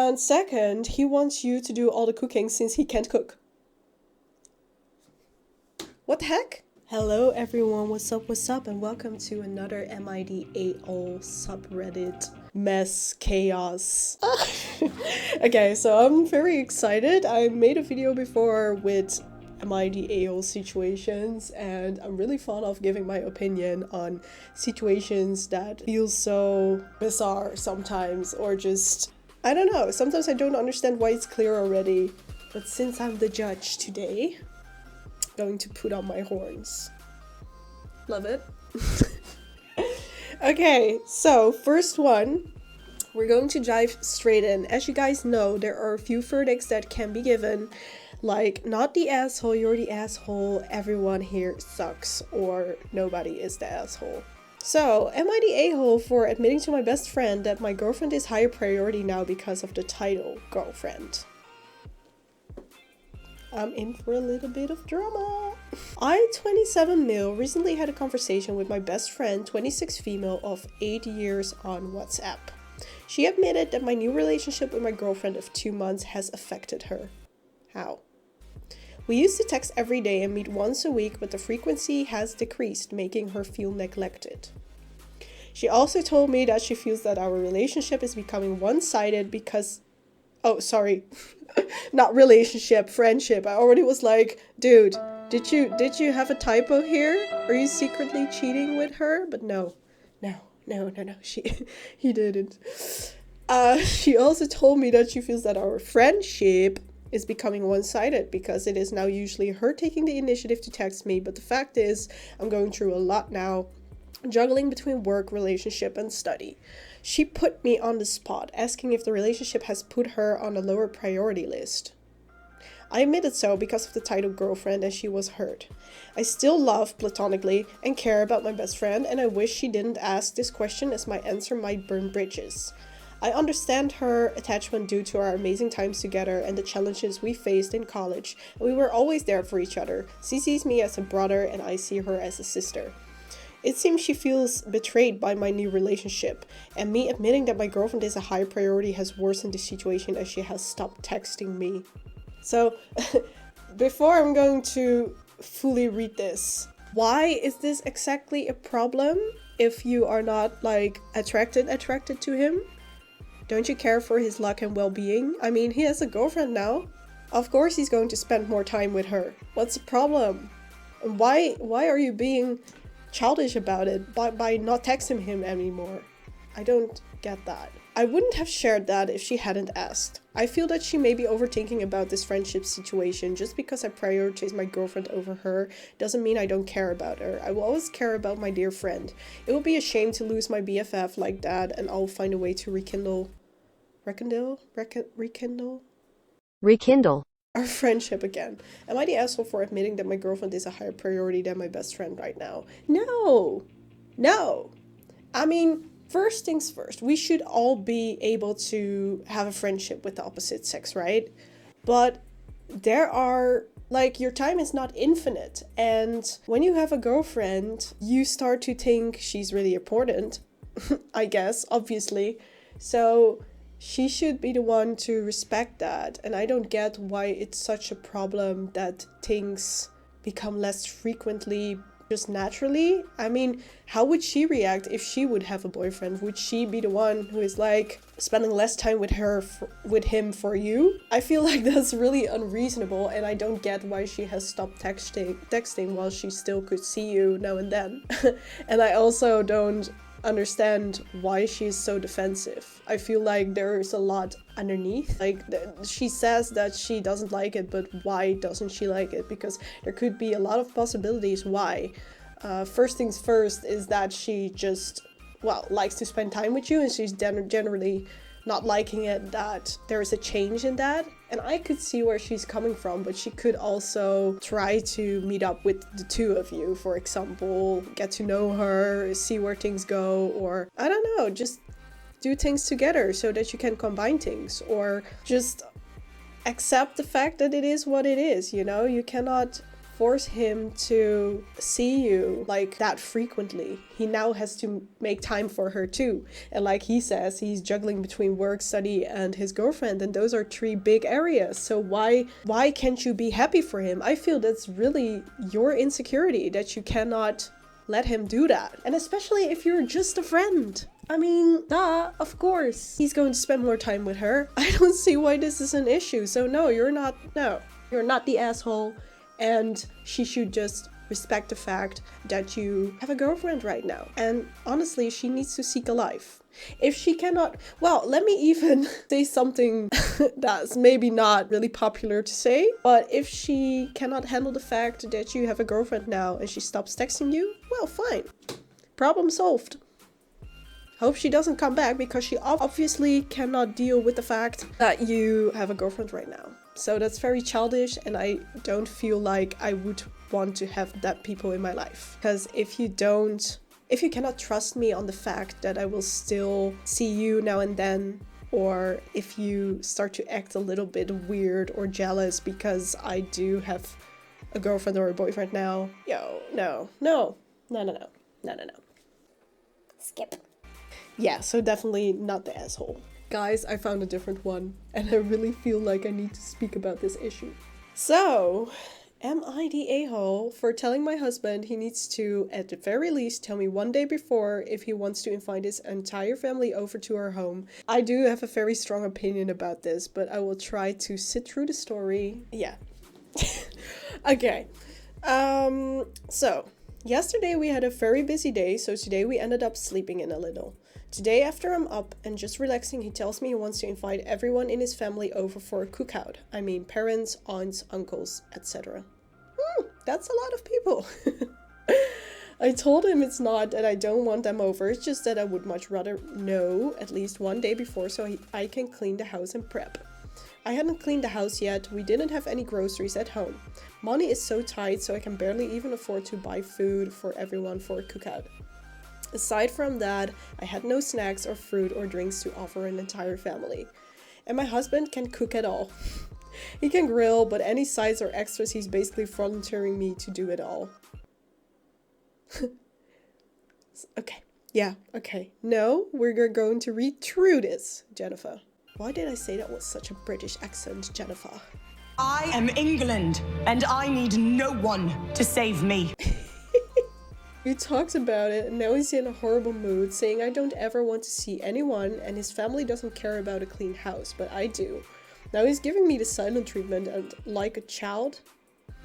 And second, he wants you to do all the cooking since he can't cook. What the heck? Hello everyone, what's up, and welcome to another AmItheAsshole subreddit mess chaos. Okay, so I'm very excited. I made a video before with AmItheAsshole situations, and I'm really fond of giving my opinion on situations that feel so bizarre sometimes, or just, I don't know, sometimes I don't understand why it's clear already. But since I'm the judge today, going to put on my horns. Love it. Okay, so first one, we're going to dive straight in. As you guys know, there are a few verdicts that can be given, like not the asshole, you're the asshole, everyone here sucks, or nobody is the asshole. So, am I the a-hole for admitting to my best friend that my girlfriend is higher priority now because of the title girlfriend? I'm in for a little bit of drama. I, 27 male, recently had a conversation with my best friend, 26 female, of 8 years on WhatsApp. She admitted that my new relationship with my girlfriend of 2 months has affected her. How? We used to text every day and meet once a week, but the frequency has decreased, making her feel neglected. She also told me that she feels that our relationship is becoming one-sided because... Oh, sorry. Not relationship, friendship. I already was like, dude, did you have a typo here? Are you secretly cheating with her? But no, he didn't. She also told me that she feels that our friendship is becoming one-sided because it is now usually her taking the initiative to text me, but the fact is, I'm going through a lot now, juggling between work, relationship, and study. She put me on the spot, asking if the relationship has put her on a lower priority list. I admitted so because of the title girlfriend, and she was hurt. I still love platonically and care about my best friend, and I wish she didn't ask this question as my answer might burn bridges. I understand her attachment due to our amazing times together and the challenges we faced in college, and we were always there for each other. She sees me as a brother and I see her as a sister. It seems she feels betrayed by my new relationship, and me admitting that my girlfriend is a high priority has worsened the situation as she has stopped texting me. So, before I'm going to fully read this, why is this exactly a problem if you are not, like, attracted to him? Don't you care for his luck and well-being? I mean, he has a girlfriend now. Of course he's going to spend more time with her. What's the problem? And why are you being childish about it by not texting him anymore? I don't get that. I wouldn't have shared that if she hadn't asked. I feel that she may be overthinking about this friendship situation. Just because I prioritize my girlfriend over her doesn't mean I don't care about her. I will always care about my dear friend. It would be a shame to lose my BFF like that, and I'll find a way to rekindle our friendship again. Am I the asshole for admitting that my girlfriend is a higher priority than my best friend right now? No. I mean, first things first, we should all be able to have a friendship with the opposite sex, right? But there are, like, your time is not infinite. And when you have a girlfriend, you start to think she's really important, I guess, obviously. So she should be the one to respect that, and I don't get why it's such a problem that things become less frequently just naturally. I mean, how would she react if she would have a boyfriend? Would she be the one who is like spending less time with him for you? I feel like that's really unreasonable, and I don't get why she has stopped texting while she still could see you now and then. And I also don't understand why she's so defensive. I feel like there's a lot underneath. Like, she says that she doesn't like it, but why doesn't she like it? Because there could be a lot of possibilities why. First things first is that she just, well, likes to spend time with you, and she's generally not liking it that there is a change in that. And I could see where she's coming from, but she could also try to meet up with the two of you, for example, get to know her, see where things go, or I don't know, just do things together so that you can combine things, or just accept the fact that it is what it is, you know? You cannot force him to see you like that frequently. He now has to make time for her too. And like he says, he's juggling between work, study, and his girlfriend, and those are 3 big areas. So why can't you be happy for him? I feel that's really your insecurity, that you cannot let him do that. And especially if you're just a friend. I mean, duh, of course. He's going to spend more time with her. I don't see why this is an issue. So no, you're not the asshole. And she should just respect the fact that you have a girlfriend right now. And honestly, she needs to seek a life. If she cannot, well, let me even say something that's maybe not really popular to say, but if she cannot handle the fact that you have a girlfriend now and she stops texting you, well, fine. Problem solved. Hope she doesn't come back, because she obviously cannot deal with the fact that you have a girlfriend right now. So that's very childish, and I don't feel like I would want to have that people in my life. Because if you cannot trust me on the fact that I will still see you now and then, or if you start to act a little bit weird or jealous because I do have a girlfriend or a boyfriend now, no. Skip. Yeah, so definitely not the asshole. Guys, I found a different one, and I really feel like I need to speak about this issue. So, am I the a-hole for telling my husband he needs to, at the very least, tell me 1 day before if he wants to invite his entire family over to our home? I do have a very strong opinion about this, but I will try to sit through the story. Yeah. Okay. So, yesterday we had a very busy day, so today we ended up sleeping in a little. Today, after I'm up and just relaxing, he tells me he wants to invite everyone in his family over for a cookout. I mean, parents, aunts, uncles, etc. That's a lot of people. I told him it's not that I don't want them over, it's just that I would much rather know at least 1 day before so I can clean the house and prep. I hadn't cleaned the house yet, we didn't have any groceries at home. Money is so tight, so I can barely even afford to buy food for everyone for a cookout. Aside from that, I had no snacks or fruit or drinks to offer an entire family. And my husband can cook at all. He can grill, but any sides or extras, he's basically volunteering me to do it all. Okay. Yeah, okay. No, we're going to read through this, Jennifer. Why did I say that with such a British accent, Jennifer? I am England, and I need no one to save me. We talked about it, and now he's in a horrible mood, saying I don't ever want to see anyone, and his family doesn't care about a clean house, but I do. Now he's giving me the silent treatment, and like a child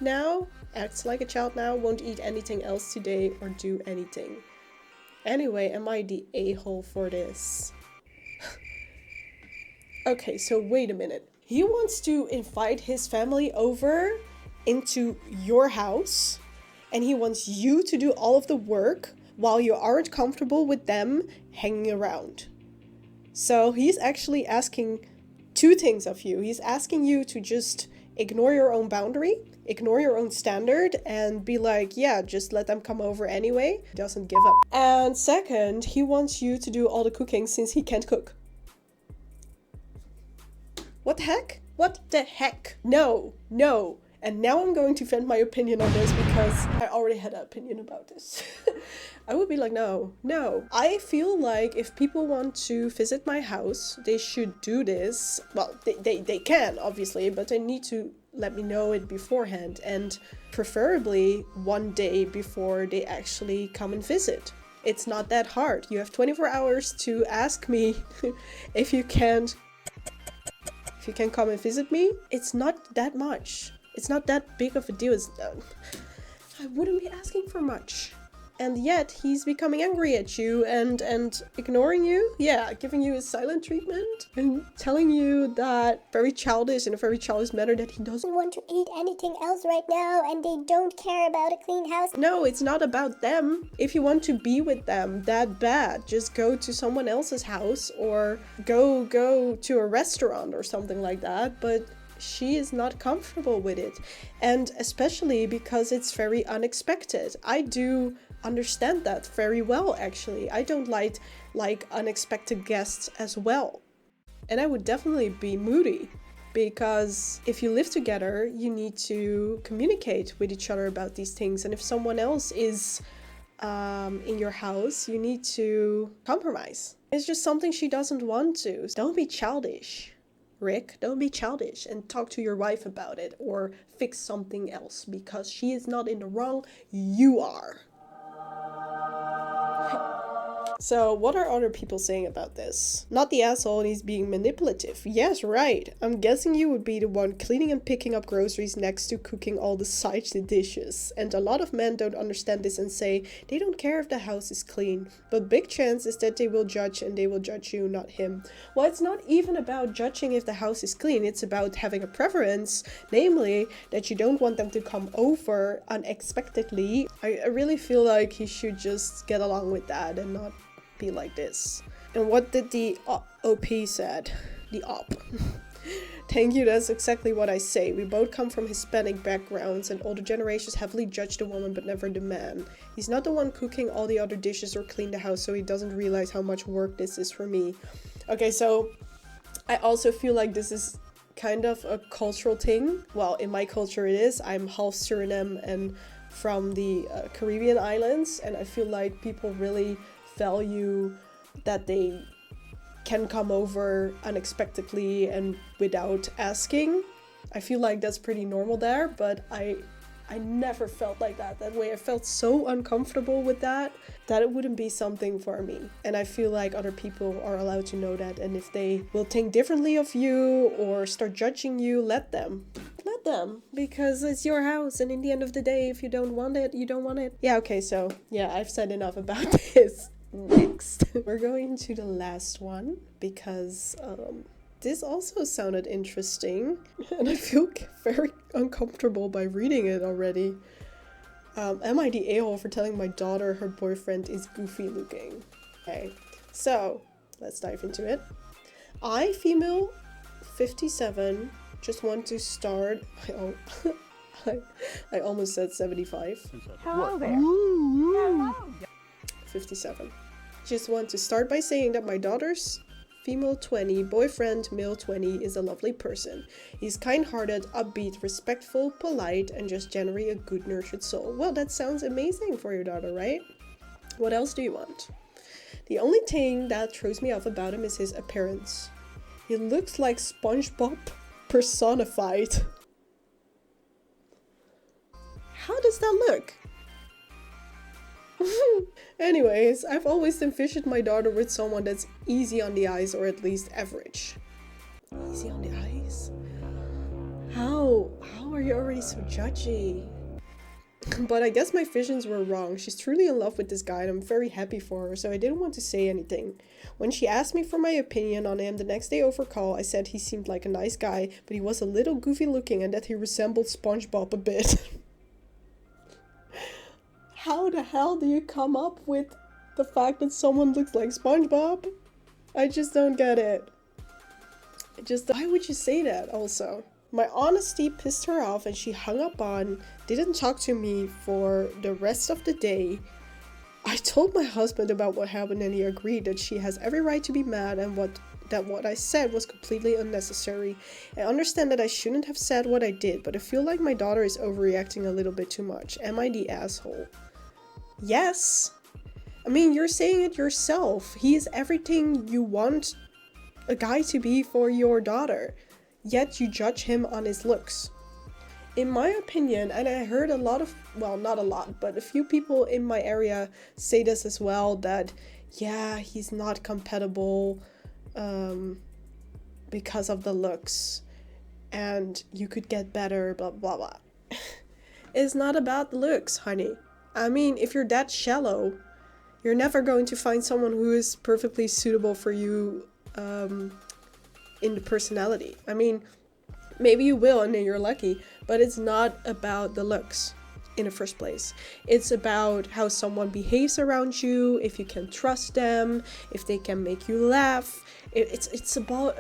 now, acts like a child now, won't eat anything else today or do anything. Anyway, am I the a-hole for this? Okay, so wait a minute. He wants to invite his family over into your house, and he wants you to do all of the work while you aren't comfortable with them hanging around. So he's actually asking 2 things of you. He's asking you to just ignore your own boundary, ignore your own standard, and be like, yeah, just let them come over anyway. He doesn't give up. And second, he wants you to do all the cooking since he can't cook. What the heck? What the heck? No. And now I'm going to vent my opinion on this because I already had an opinion about this. I would be like, no. I feel like if people want to visit my house, they should do this. Well, they can, obviously, but they need to let me know it beforehand, and preferably 1 day before they actually come and visit. It's not that hard. You have 24 hours to ask me if you can come and visit me. It's not that much. It's not that big of a deal. I wouldn't be asking for much. And yet, he's becoming angry at you and ignoring you. Yeah, giving you a silent treatment. And telling you that in a very childish manner that he doesn't Want to eat anything else right now, and they don't care about a clean house. No, it's not about them. If you want to be with them that bad, just go to someone else's house or go to a restaurant or something like that. But she is not comfortable with it. And especially because it's very unexpected. I do understand that very well, actually. I don't like unexpected guests as well. And I would definitely be moody. Because if you live together, you need to communicate with each other about these things. And if someone else is in your house, you need to compromise. It's just something she doesn't want to. Don't be childish, Rick. Don't be childish and talk to your wife about it or fix something else because she is not in the wrong. You are. So, what are other people saying about this? Not the asshole and he's being manipulative. Yes, right. I'm guessing you would be the one cleaning and picking up groceries next to cooking all the side dishes. And a lot of men don't understand this and say they don't care if the house is clean. But big chance is that they will judge and they will judge you, not him. Well, it's not even about judging if the house is clean. It's about having a preference, namely that you don't want them to come over unexpectedly. I really feel like he should just get along with that and not be like this. And what did the OP said? The op. Thank you, that's exactly what I say. We both come from Hispanic backgrounds and older generations heavily judge the woman but never the man. He's not the one cooking all the other dishes or clean the house, so he doesn't realize how much work this is for me. Okay, so I also feel like this is kind of a cultural thing. Well, in my culture it is. I'm half Suriname and from the Caribbean islands, and I feel like people really value that they can come over unexpectedly and without asking. I feel like that's pretty normal there, but I never felt like that way. I felt so uncomfortable with that it wouldn't be something for me. And I feel like other people are allowed to know that, and if they will think differently of you or start judging you, let them, because it's your house, and in the end of the day, if you don't want it, you don't want it. Yeah, okay, so yeah, I've said enough about this. Next, we're going to the last one because this also sounded interesting and I feel very uncomfortable by reading it already. Am I the a-hole for telling my daughter her boyfriend is goofy looking? Okay, so let's dive into it. I, female 57, just want to start. I almost said 75. Hello there. Hello. 57. Just want to start by saying that my daughter's female 20 boyfriend, male 20, is a lovely person. He's kind-hearted, upbeat, respectful, polite, and just generally a good nurtured soul. Well, that sounds amazing for your daughter, right? What else do you want? The only thing that throws me off about him is his appearance. He looks like SpongeBob personified. How does that look? Anyways, I've always envisioned my daughter with someone that's easy on the eyes, or at least average. Easy on the eyes? How are you already so judgy? But I guess my visions were wrong. She's truly in love with this guy and I'm very happy for her, so I didn't want to say anything. When she asked me for my opinion on him the next day over call, I said he seemed like a nice guy, but he was a little goofy looking and that he resembled SpongeBob a bit. How the hell do you come up with the fact that someone looks like SpongeBob? I just don't get it. Why would you say that also? My honesty pissed her off and she hung up on, didn't talk to me for the rest of the day. I told my husband about what happened and he agreed that she has every right to be mad and what I said was completely unnecessary. I understand that I shouldn't have said what I did, but I feel like my daughter is overreacting a little bit too much. Am I the asshole? Yes. I mean, you're saying it yourself. He is everything you want a guy to be for your daughter. Yet you judge him on his looks. In my opinion, and I heard a lot of, well, not a lot, but a few people in my area say this as well, that, yeah, he's not compatible because of the looks. And you could get better, blah, blah, blah. It's not about the looks, honey. I mean, if you're that shallow, you're never going to find someone who is perfectly suitable for you in the personality. I mean, maybe you will and then you're lucky, but it's not about the looks in the first place. It's about how someone behaves around you, if you can trust them, if they can make you laugh. It's about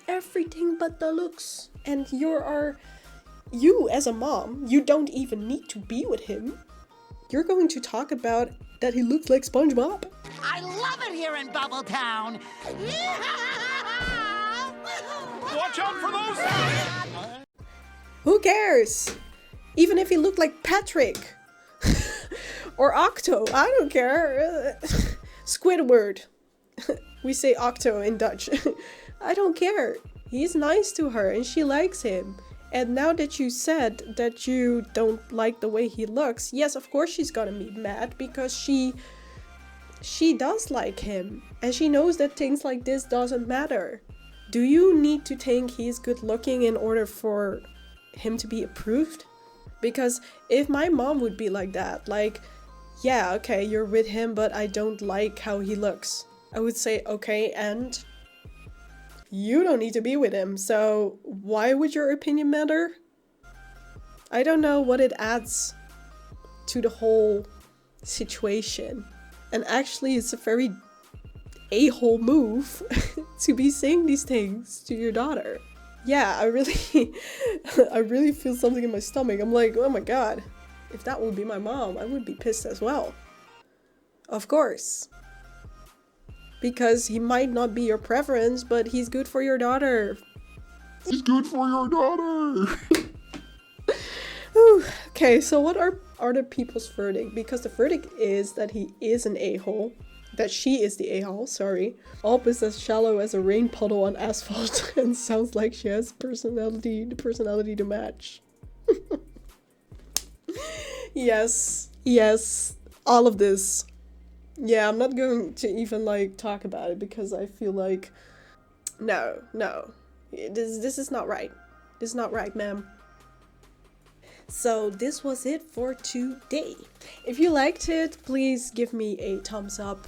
everything but the looks. And you as a mom, you don't even need to be with him. You're going to talk about that he looks like SpongeBob? I love it here in Bubbletown! Watch out for those! Who cares? Even if he looked like Patrick. Or Octo, I don't care. Squidward. We say Octo in Dutch. I don't care. He's nice to her and she likes him. And now that you said that you don't like the way he looks, yes, of course she's gonna be mad because she does like him. And she knows that things like this doesn't matter. Do you need to think he's good looking in order for him to be approved? Because if my mom would be like that, like, yeah, okay, you're with him, but I don't like how he looks. I would say, okay, and you don't need to be with him, so why would your opinion matter? I don't know what it adds to the whole situation. And actually, it's a very a-hole move to be saying these things to your daughter. Yeah, I really feel something in my stomach. I'm like, oh my god. If that would be my mom, I would be pissed as well. Of course. Because he might not be your preference, but he's good for your daughter. He's good for your daughter! Ooh, okay, so what are the people's verdict? Because the verdict is that he is an a-hole. That she is the a-hole, sorry. Alp is as shallow as a rain puddle on asphalt and sounds like she has the personality to match. Yes, all of this. Yeah, I'm not going to even like talk about it because I feel like no. This is not right. This is not right, ma'am. So this was it for today. If you liked it, please give me a thumbs up,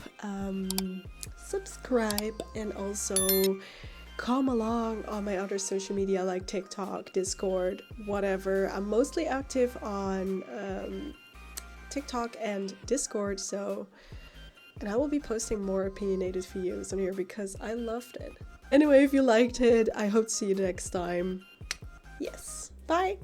subscribe, and also come along on my other social media like TikTok, Discord, whatever. I'm mostly active on TikTok and Discord, and I will be posting more opinionated videos on here because I loved it. Anyway, if you liked it, I hope to see you next time. Yes, bye!